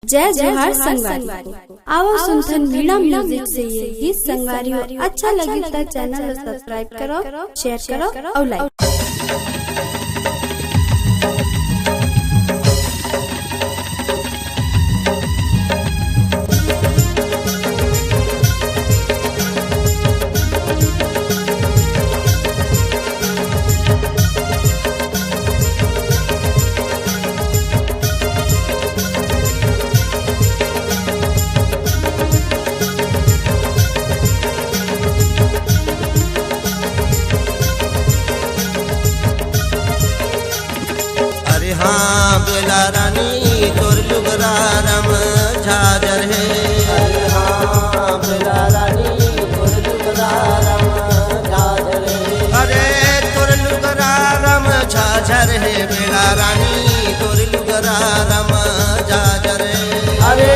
जय जोहार संगवारी आओ सुनथन मीणा म्यूजिक से ये गीत संगवारियों अच्छा लगे तो चैनल सब्सक्राइब करो, शेयर करो और लाइक। हाँ बेला रानी तोर लुगरा रम झाजर है। अरे हाँ बेला रानी तोर लुगरा रम झाजर है। अरे तोर लुगरा रम झाजर है बेला रानी तोर लुगरा रम झाजर है। अरे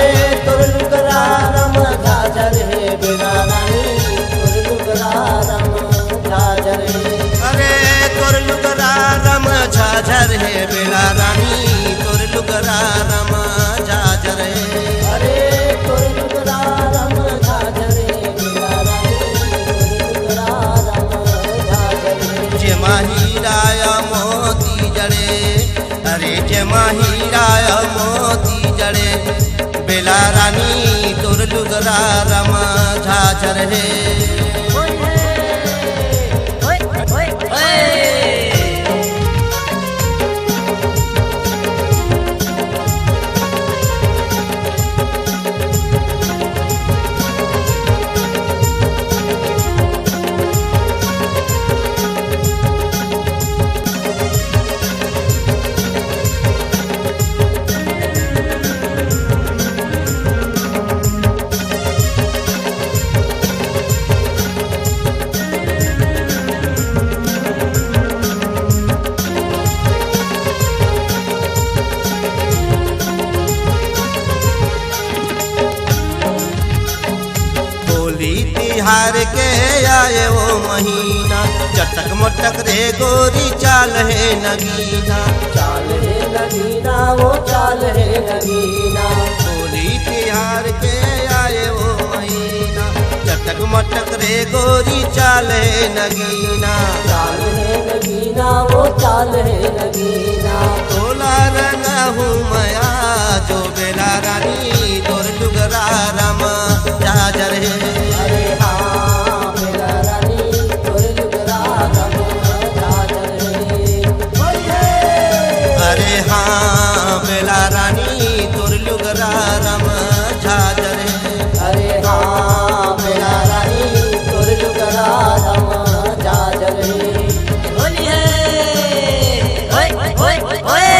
तोर लुगरा रम झाजर है बेला रानी तोर लुगरा रम झाजर है। अरे तोर लुगरा रम झाजर है बेला रानी तोर लुगरा रम झाजर है। अरे तोर लुगरा रम झाजर है बेला रानी तोर लुगरा रम झाजर है। जे माहीराय मोती जड़े, अरे जे माहीराय मोती जड़े बेला रानी तोर लुगरा रम झाजर है। तिहार के आए वो महीना चटक मटक रे गोरी चाल है नगीना। चाल है नगीना वो चाल है नगीना। होली तिहार के आए वो महीना चटक मटक रे गोरी चाल है नगीना। चाल है नगीना वो चाल है नगीना। तोला रंग हूँ मया जो बेला रानी तोर लुगरा रम झाजर है। अरे हाँ बेला रानी तोर लुगरा रम झाजर है। अरे हाँ बेला रानी तोर लुगरा रम झाजर है। अरे हाँ बेला रानी तोर लुगरा रम झाजर है। होली है ओए ओए ओए।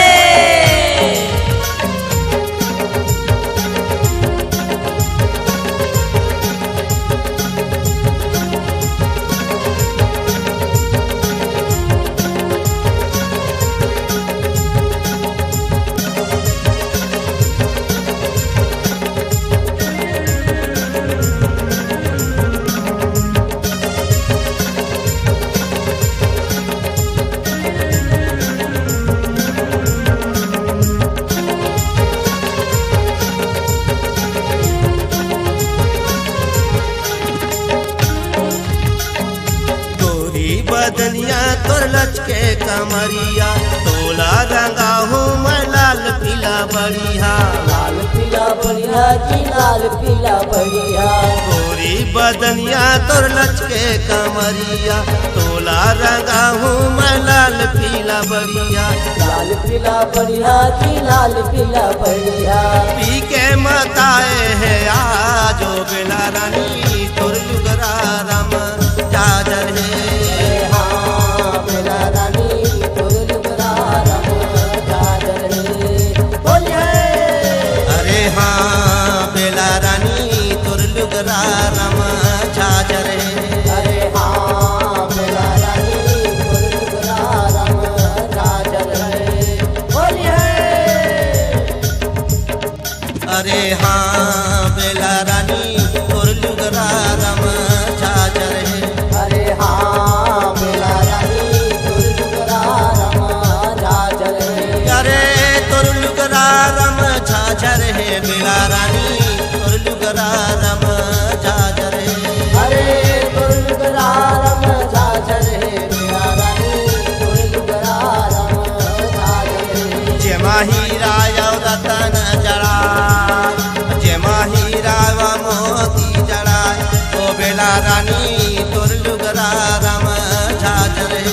बदनिया तोर लचके कमरिया तोला रंगा हूँ मैं लाल पीला बढ़िया। लाल पीला बढ़िया जी लाल पीला बढ़िया। गोरी बदनिया तोर लचके कमरिया तोला रंगा हूँ मैं लाल पीला बढ़िया। लाल पीला बढ़िया जी लाल पीला बढ़िया। पी के मताए है आजो बेला रानी तोर लुगरा रम झाजर है। रम झाजर है। अरे हाँ बेला रानी तोर लुगरा रम झाजर है। होली है। अरे हाँ बेला रानी तोर लुगरा रम झाजर है। अरे हाँ बेला रानी तोर लुगरा रम झाजर है। अरे तोर लुगरा रम झाजर है। बेला रानी तोर लुगरा रम झाजर हे अरे तोर लुगरा रम झाजर हे बेला रानी तोर लुगरा रम झाजर हे जेमा हीरा और रतन जड़ा जेमा हीरा व मोती जड़ा ओ बेला रानी तोर लुगरा रम झाजर हे